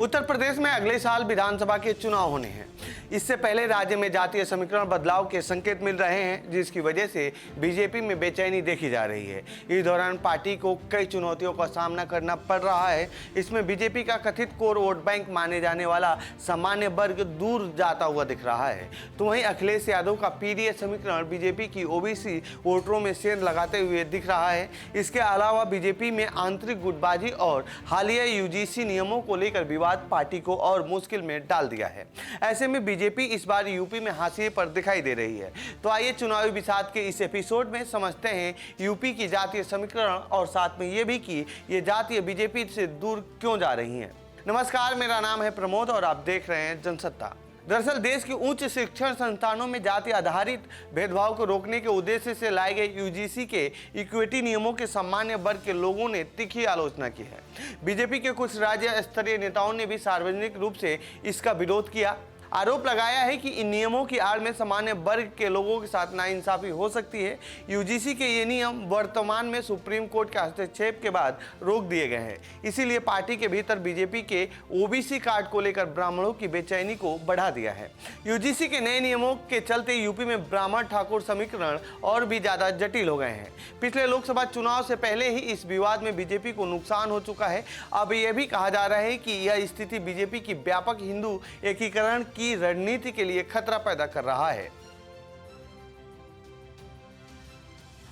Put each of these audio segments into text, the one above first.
उत्तर प्रदेश में अगले साल विधानसभा के चुनाव होने हैं। इससे पहले राज्य में जातीय समीकरण बदलाव के संकेत मिल रहे हैं, जिसकी वजह से बीजेपी में बेचैनी देखी जा रही है। इस दौरान पार्टी को कई चुनौतियों का सामना करना पड़ रहा है। इसमें बीजेपी का कथित कोर वोट बैंक माने जाने वाला सामान्य वर्ग दूर जाता हुआ दिख रहा है, तो वहीं अखिलेश यादव का पीडीए समीकरण बीजेपी की ओबीसी वोटरों में सेंध लगाते हुए दिख रहा है। इसके अलावा बीजेपी में आंतरिक गुटबाजी और हालिया यूजीसी नियमों को लेकर विवाद पार्टी को और मुश्किल में डाल दिया है। ऐसे में बीजेपी इस बार यूपी में हाशिए पर दिखाई दे रही है। तो आइए चुनावी विषाद के इस एपिसोड में समझते हैं यूपी की जातीय समीकरण और साथ में ये भी कि ये जातीय बीजेपी से दूर क्यों जा रही हैं। नमस्कार, मेरा नाम है प्रमोद और आप देख रहे हैं जनसत्ता। दरअसल देश के उच्च शिक्षण संस्थानों में जाति आधारित भेदभाव को रोकने के उद्देश्य से लाए गए यूजीसी के इक्विटी नियमों के सामान्य वर्ग के लोगों ने तीखी आलोचना की है। बीजेपी के कुछ राज्य स्तरीय नेताओं ने भी सार्वजनिक रूप से इसका विरोध किया। आरोप लगाया है कि इन नियमों की आड़ में सामान्य वर्ग के लोगों के साथ नाइंसाफी हो सकती है। यूजीसी के ये नियम वर्तमान में सुप्रीम कोर्ट के हस्तक्षेप के बाद रोक दिए गए हैं। इसीलिए पार्टी के भीतर बीजेपी के ओबीसी कार्ड को लेकर ब्राह्मणों की बेचैनी को बढ़ा दिया है। यूजीसी के नए नियमों के चलते यूपी में ब्राह्मण ठाकुर समीकरण और भी ज्यादा जटिल हो गए हैं। पिछले लोकसभा चुनाव से पहले ही इस विवाद में बीजेपी को नुकसान हो चुका है। अब यह भी कहा जा रहा है कि यह स्थिति बीजेपी की व्यापक हिंदू एकीकरण की रणनीति के लिए खतरा पैदा कर रहा है।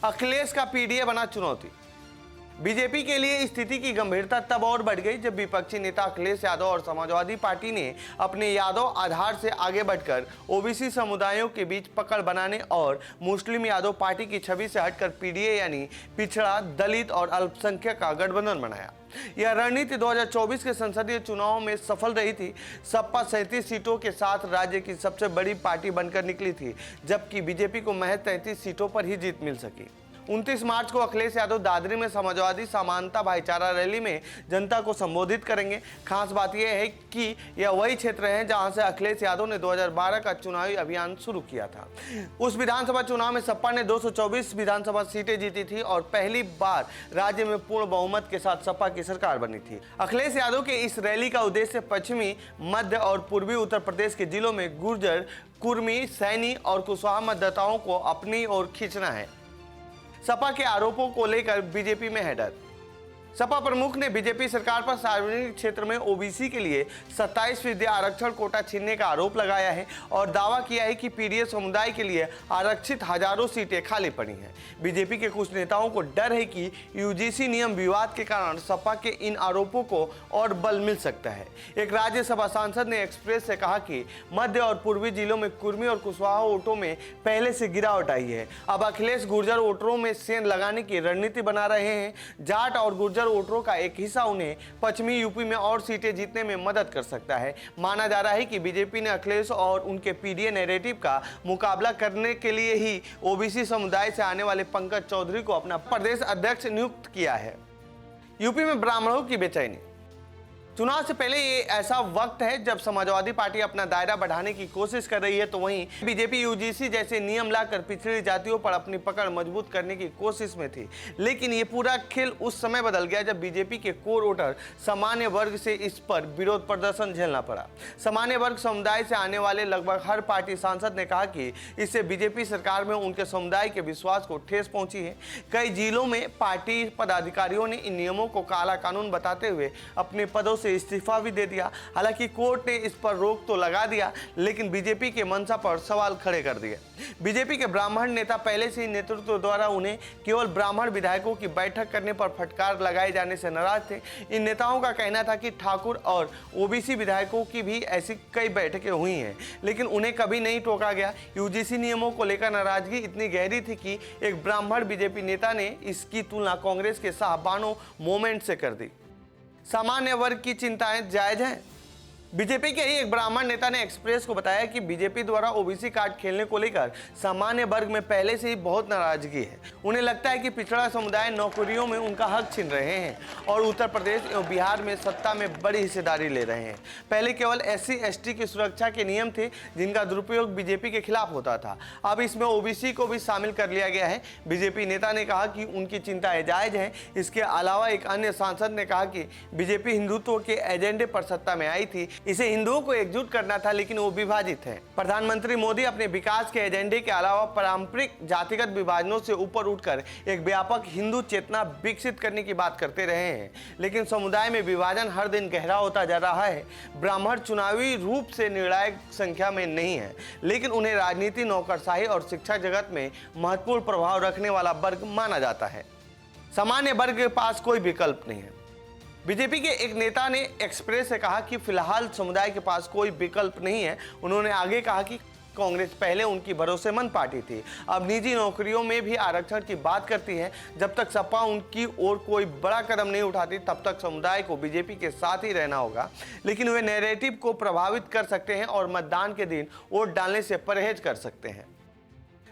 अखिलेश का पीडीए बना चुनौती। बीजेपी के लिए स्थिति की गंभीरता तब और बढ़ गई जब विपक्षी नेता अखिलेश यादव और समाजवादी पार्टी ने अपने यादव आधार से आगे बढ़कर ओबीसी समुदायों के बीच पकड़ बनाने और मुस्लिम यादव पार्टी की छवि से हटकर पीडीए यानी पिछड़ा, दलित और अल्पसंख्यक का गठबंधन बनाया। यह रणनीति 2024 के संसदीय चुनाव में सफल रही थी। सपा 37 सीटों के साथ राज्य की सबसे बड़ी पार्टी बनकर निकली थी, जबकि बीजेपी को महज 33 सीटों पर ही जीत मिल सकी। 29 मार्च को अखिलेश यादव दादरी में समाजवादी समानता भाईचारा रैली में जनता को संबोधित करेंगे। खास बात यह है कि यह वही क्षेत्र है जहां से अखिलेश यादव ने 2012 का चुनावी अभियान शुरू किया था। उस विधानसभा चुनाव में सपा ने 224 विधानसभा सीटें जीती थी और पहली बार राज्य में पूर्ण बहुमत के साथ सपा की सरकार बनी थी। अखिलेश यादव के इस रैली का उद्देश्य पश्चिमी, मध्य और पूर्वी उत्तर प्रदेश के जिलों में गुर्जर, कुर्मी, सैनी और कुशवाहा मतदाताओं को अपनी ओर खींचना है। सपा के आरोपों को लेकर बीजेपी में है डर। सपा प्रमुख ने बीजेपी सरकार पर सार्वजनिक क्षेत्र में ओबीसी के लिए 27% आरक्षण कोटा छीनने का आरोप लगाया है और दावा किया है कि पीडीए समुदाय के लिए आरक्षित हजारों सीटें खाली पड़ी हैं। बीजेपी के कुछ नेताओं को डर है कि यूजीसी नियम विवाद के कारण सपा के इन आरोपों को और बल मिल सकता है। एक राज्यसभा सांसद ने एक्सप्रेस से कहा कि मध्य और पूर्वी जिलों में कुर्मी और कुशवाहा वोटों में पहले से गिरावट आई है। अब अखिलेश गुर्जर वोटरों में सेंध लगाने की रणनीति बना रहे हैं। जाट और गुर्जर वोटरों का एक हिस्सा उन्हें पश्चिमी यूपी में और सीटें जीतने में मदद कर सकता है। माना जा रहा है कि बीजेपी ने अखिलेश और उनके पीडीए नैरेटिव का मुकाबला करने के लिए ही ओबीसी समुदाय से आने वाले पंकज चौधरी को अपना प्रदेश अध्यक्ष नियुक्त किया है। यूपी में ब्राह्मणों की बेचैनी। चुनाव से पहले ये ऐसा वक्त है जब समाजवादी पार्टी अपना दायरा बढ़ाने की कोशिश कर रही है, तो वहीं बीजेपी यूजीसी जैसे नियम लाकर पिछड़ी जातियों पर अपनी पकड़ मजबूत करने की कोशिश में थी। लेकिन ये पूरा खेल उस समय बदल गया जब बीजेपी के कोर वोटर सामान्य वर्ग से इस पर विरोध प्रदर्शन झेलना पड़ा। सामान्य वर्ग समुदाय से आने वाले लगभग हर पार्टी सांसद ने कहा कि इससे बीजेपी सरकार में उनके समुदाय के विश्वास को ठेस पहुंची है। कई जिलों में पार्टी पदाधिकारियों ने इन नियमों को काला कानून बताते हुए अपने पदों से इस्तीफा भी दे दिया। हालांकि कोर्ट ने इस पर रोक तो लगा दिया, लेकिन बीजेपी के मंशा पर सवाल खड़े कर दिए। बीजेपी के ब्राह्मण नेता पहले से ही नेतृत्व द्वारा उन्हें केवल ब्राह्मण विधायकों की बैठक करने पर फटकार लगाए जाने से नाराज थे। इन नेताओं का कहना था कि ठाकुर और ओबीसी विधायकों की भी ऐसी कई बैठकें हुई हैं, लेकिन उन्हें कभी नहीं टोका गया। यूजीसी नियमों को लेकर नाराजगी इतनी गहरी थी कि एक ब्राह्मण बीजेपी नेता ने इसकी तुलना कांग्रेस के शाहबानो मूवमेंट से कर दी। सामान्य वर्ग की चिंताएं जायज हैं। बीजेपी के ही एक ब्राह्मण नेता ने एक्सप्रेस को बताया कि बीजेपी द्वारा ओबीसी कार्ड खेलने को लेकर सामान्य वर्ग में पहले से ही बहुत नाराजगी है। उन्हें लगता है कि पिछड़ा समुदाय नौकरियों में उनका हक छीन रहे हैं और उत्तर प्रदेश एवं बिहार में सत्ता में बड़ी हिस्सेदारी ले रहे हैं। पहले केवल SC ST की सुरक्षा के नियम थे जिनका दुरुपयोग बीजेपी के खिलाफ होता था, अब इसमें ओबीसी को भी शामिल कर लिया गया है। बीजेपी नेता ने कहा कि उनकी चिंताएं जायज हैं। इसके अलावा एक अन्य सांसद ने कहा कि बीजेपी हिंदुत्व के एजेंडे पर सत्ता में आई थी, इसे हिंदुओं को एकजुट करना था, लेकिन वो विभाजित है। प्रधानमंत्री मोदी अपने विकास के एजेंडे के अलावा पारंपरिक जातिगत विभाजनों से ऊपर उठकर एक व्यापक हिंदू चेतना विकसित करने की बात करते रहे हैं, लेकिन समुदाय में विभाजन हर दिन गहरा होता जा रहा है। ब्राह्मण चुनावी रूप से निर्णायक संख्या में नहीं है, लेकिन उन्हें राजनीति, नौकरशाही और शिक्षा जगत में महत्वपूर्ण प्रभाव रखने वाला वर्ग माना जाता है। सामान्य वर्ग के पास कोई विकल्प नहीं है। बीजेपी के एक नेता ने एक्सप्रेस से कहा कि फिलहाल समुदाय के पास कोई विकल्प नहीं है। उन्होंने आगे कहा कि कांग्रेस पहले उनकी भरोसेमंद पार्टी थी, अब निजी नौकरियों में भी आरक्षण की बात करती है। जब तक सपा उनकी ओर कोई बड़ा कदम नहीं उठाती तब तक समुदाय को बीजेपी के साथ ही रहना होगा, लेकिन वे नैरेटिव को प्रभावित कर सकते हैं और मतदान के दिन वोट डालने से परहेज कर सकते हैं।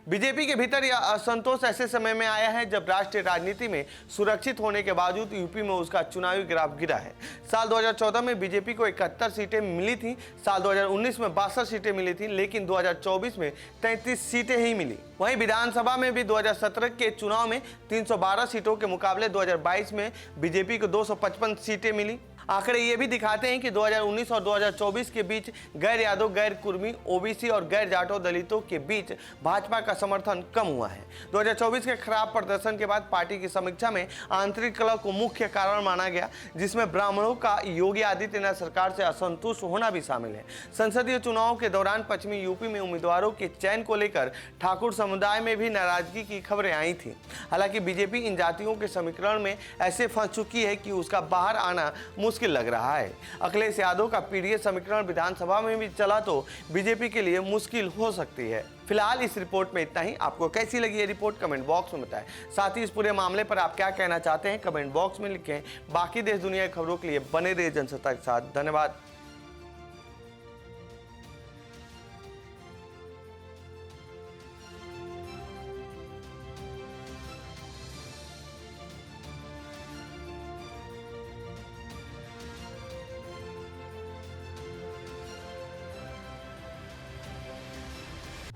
बीजेपी के भीतर यह असंतोष ऐसे समय में आया है जब राष्ट्रीय राजनीति में सुरक्षित होने के बावजूद यूपी में उसका चुनावी ग्राफ गिरा है। साल 2014 में बीजेपी को 71 सीटें मिली थी, साल 2019 में 62 सीटें मिली थी, लेकिन 2024 में 33 सीटें ही मिली। वहीं विधानसभा में भी 2017 के चुनाव में 312 सीटों के मुकाबले 2022 में बीजेपी को 255 सीटें मिली। आंकड़े ये भी दिखाते हैं कि 2019 और 2024 के बीच गैर यादव, गैर कुर्मी, ओबीसी और गैर जाटो दलितों के बीच भाजपा का समर्थन कम हुआ है। 2024 के खराब प्रदर्शन के बाद पार्टी की समीक्षा में आंतरिक कलह को मुख्य कारण माना गया, जिसमें ब्राह्मणों का योगी आदित्यनाथ सरकार से असंतुष्ट होना भी शामिल है। संसदीय चुनाव के दौरान पश्चिमी यूपी में उम्मीदवारों के चयन को लेकर ठाकुर समुदाय में भी नाराजगी की खबरें आई थी। हालांकि बीजेपी इन जातियों के समीकरण में ऐसे फंस चुकी है कि उसका बाहर आना मुश्किल लग रहा है। अखिलेश यादव का पीडीए समीकरण विधानसभा में भी चला तो बीजेपी के लिए मुश्किल हो सकती है। फिलहाल इस रिपोर्ट में इतना ही। आपको कैसी लगी ये रिपोर्ट कमेंट बॉक्स में बताएं। साथ ही इस पूरे मामले पर आप क्या कहना चाहते हैं कमेंट बॉक्स में लिखें। बाकी देश दुनिया की खबरों के लिए बने रहिए जनसत्ता के साथ। धन्यवाद।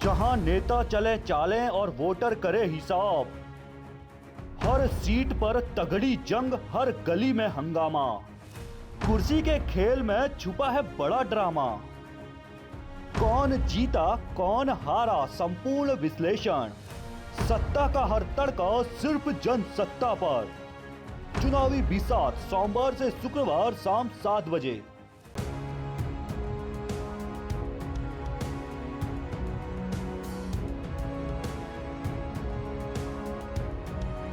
जहां नेता चले चालें और वोटर करे हिसाब, हर सीट पर तगड़ी जंग, हर गली में हंगामा। कुर्सी के खेल में छुपा है बड़ा ड्रामा। कौन जीता कौन हारा, संपूर्ण विश्लेषण। सत्ता का हर तड़का सिर्फ जनसत्ता पर। चुनावी बिसात सोमवार से शुक्रवार शाम 7 बजे।